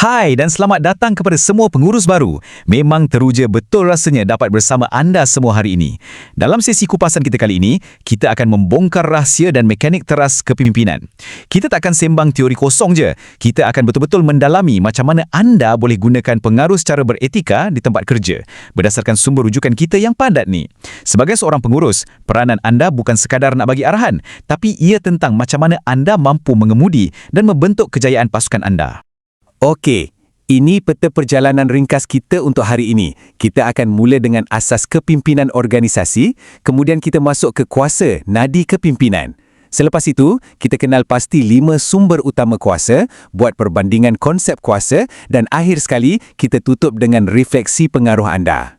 Hai dan selamat datang kepada semua pengurus baru. Memang teruja betul rasanya dapat bersama anda semua hari ini. Dalam sesi kupasan kita kali ini, kita akan membongkar rahsia dan mekanik teras kepimpinan. Kita tak akan sembang teori kosong je. Kita akan betul-betul mendalami macam mana anda boleh gunakan pengaruh secara beretika di tempat kerja berdasarkan sumber rujukan kita yang padat ni. Sebagai seorang pengurus, peranan anda bukan sekadar nak bagi arahan, tapi ia tentang macam mana anda mampu mengemudi dan membentuk kejayaan pasukan anda. Okey, ini peta perjalanan ringkas kita untuk hari ini. Kita akan mula dengan asas kepimpinan organisasi, kemudian kita masuk ke kuasa, nadi kepimpinan. Selepas itu, kita kenal pasti 5 sumber utama kuasa, buat perbandingan konsep kuasa dan akhir sekali, kita tutup dengan refleksi pengaruh anda.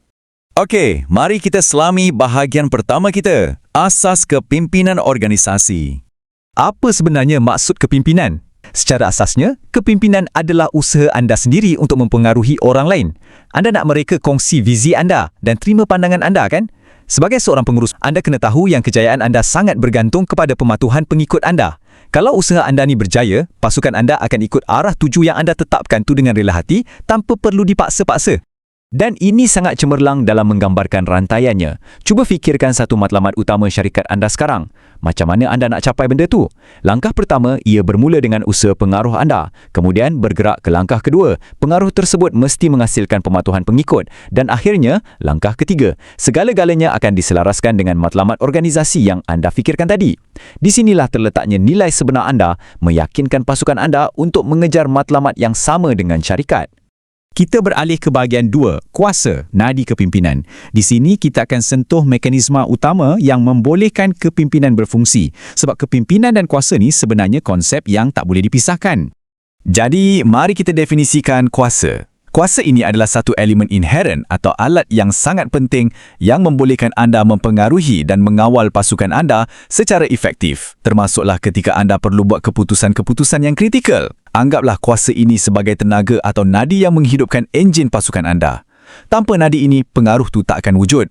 Okey, mari kita selami bahagian pertama kita, asas kepimpinan organisasi. Apa sebenarnya maksud kepimpinan? Secara asasnya, kepimpinan adalah usaha anda sendiri untuk mempengaruhi orang lain. Anda nak mereka kongsi vizi anda dan terima pandangan anda, kan? Sebagai seorang pengurus, anda kena tahu yang kejayaan anda sangat bergantung kepada pematuhan pengikut anda. Kalau usaha anda ni berjaya, pasukan anda akan ikut arah tuju yang anda tetapkan tu dengan rela hati tanpa perlu dipaksa-paksa. Dan ini sangat cemerlang dalam menggambarkan rantaiannya. Cuba fikirkan satu matlamat utama syarikat anda sekarang. Macam mana anda nak capai benda tu? Langkah pertama, ia bermula dengan usaha pengaruh anda. Kemudian bergerak ke langkah kedua. Pengaruh tersebut mesti menghasilkan pematuhan pengikut. Dan akhirnya, langkah ketiga. Segala-galanya akan diselaraskan dengan matlamat organisasi yang anda fikirkan tadi. Di sinilah terletaknya nilai sebenar anda, meyakinkan pasukan anda untuk mengejar matlamat yang sama dengan syarikat. Kita beralih ke bahagian 2, kuasa, nadi kepimpinan. Di sini kita akan sentuh mekanisme utama yang membolehkan kepimpinan berfungsi. Sebab kepimpinan dan kuasa ni sebenarnya konsep yang tak boleh dipisahkan. Jadi, mari kita definisikan kuasa. Kuasa ini adalah satu elemen inherent atau alat yang sangat penting yang membolehkan anda mempengaruhi dan mengawal pasukan anda secara efektif. Termasuklah ketika anda perlu buat keputusan-keputusan yang kritikal. Anggaplah kuasa ini sebagai tenaga atau nadi yang menghidupkan enjin pasukan anda. Tanpa nadi ini, pengaruh tu tak akan wujud.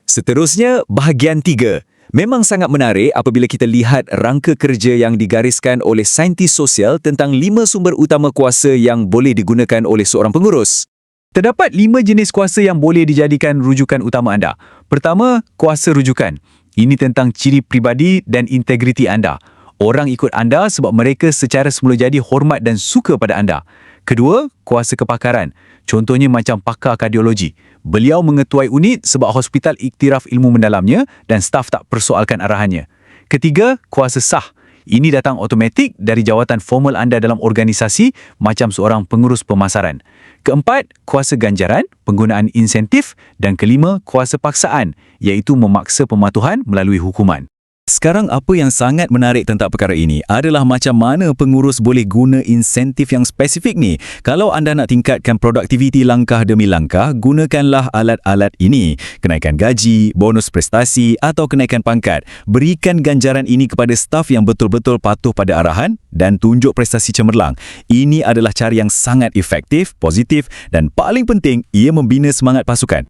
Seterusnya, bahagian 3. Memang sangat menarik apabila kita lihat rangka kerja yang digariskan oleh saintis sosial tentang 5 sumber utama kuasa yang boleh digunakan oleh seorang pengurus. Terdapat 5 jenis kuasa yang boleh dijadikan rujukan utama anda. Pertama, kuasa rujukan. Ini tentang ciri pribadi dan integriti anda. Orang ikut anda sebab mereka secara semula jadi hormat dan suka pada anda. Kedua, kuasa kepakaran. Contohnya macam pakar kardiologi. Beliau mengetuai unit sebab hospital iktiraf ilmu mendalamnya dan staf tak persoalkan arahannya. Ketiga, kuasa sah. Ini datang automatik dari jawatan formal anda dalam organisasi macam seorang pengurus pemasaran. Keempat, kuasa ganjaran, penggunaan insentif. Dan kelima, kuasa paksaan, iaitu memaksa pematuhan melalui hukuman. Sekarang apa yang sangat menarik tentang perkara ini adalah macam mana pengurus boleh guna insentif yang spesifik ni. Kalau anda nak tingkatkan produktiviti langkah demi langkah, gunakanlah alat-alat ini. Kenaikan gaji, bonus prestasi atau kenaikan pangkat. Berikan ganjaran ini kepada staf yang betul-betul patuh pada arahan dan tunjuk prestasi cemerlang. Ini adalah cara yang sangat efektif, positif dan paling penting, ia membina semangat pasukan.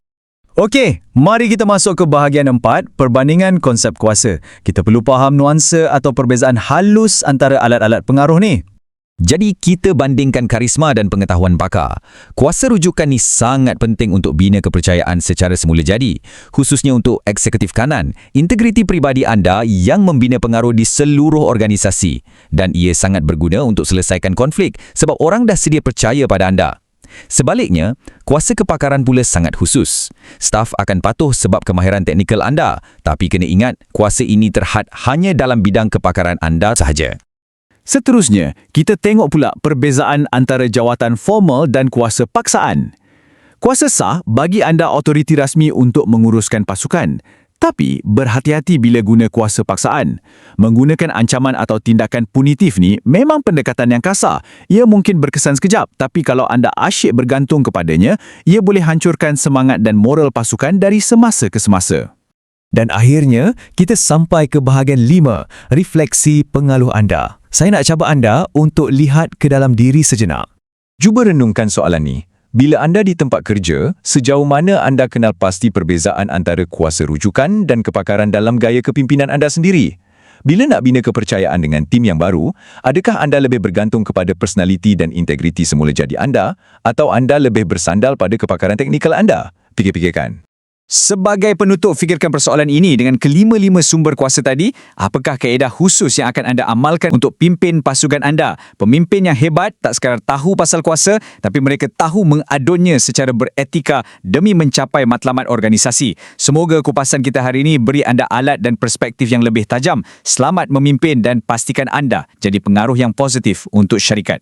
Okey, mari kita masuk ke bahagian 4, perbandingan konsep kuasa. Kita perlu faham nuansa atau perbezaan halus antara alat-alat pengaruh ni. Jadi, kita bandingkan karisma dan pengetahuan pakar. Kuasa rujukan ni sangat penting untuk bina kepercayaan secara semula jadi, khususnya untuk eksekutif kanan, integriti pribadi anda yang membina pengaruh di seluruh organisasi. Dan ia sangat berguna untuk selesaikan konflik sebab orang dah sedia percaya pada anda. Sebaliknya, kuasa kepakaran pula sangat khusus. Staf akan patuh sebab kemahiran teknikal anda, tapi kena ingat, kuasa ini terhad hanya dalam bidang kepakaran anda sahaja. Seterusnya, kita tengok pula perbezaan antara jawatan formal dan kuasa paksaan. Kuasa sah bagi anda autoriti rasmi untuk menguruskan pasukan. Tapi, berhati-hati bila guna kuasa paksaan. Menggunakan ancaman atau tindakan punitif ni memang pendekatan yang kasar. Ia mungkin berkesan sekejap, tapi kalau anda asyik bergantung kepadanya, ia boleh hancurkan semangat dan moral pasukan dari semasa ke semasa. Dan akhirnya, kita sampai ke bahagian 5, refleksi pengaruh anda. Saya nak cabar anda untuk lihat ke dalam diri sejenak. Cuba renungkan soalan ni. Bila anda di tempat kerja, sejauh mana anda kenal pasti perbezaan antara kuasa rujukan dan kepakaran dalam gaya kepimpinan anda sendiri? Bila nak bina kepercayaan dengan tim yang baru, adakah anda lebih bergantung kepada personaliti dan integriti semula jadi anda atau anda lebih bersandar pada kepakaran teknikal anda? Fikir-fikirkan. Sebagai penutup, fikirkan persoalan ini dengan kelima-lima sumber kuasa tadi. Apakah kaedah khusus yang akan anda amalkan untuk pimpin pasukan anda? Pemimpin yang hebat tak sekadar tahu pasal kuasa, tapi mereka tahu mengadunnya secara beretika demi mencapai matlamat organisasi. Semoga kupasan kita hari ini beri anda alat dan perspektif yang lebih tajam. Selamat memimpin dan pastikan anda jadi pengaruh yang positif untuk syarikat.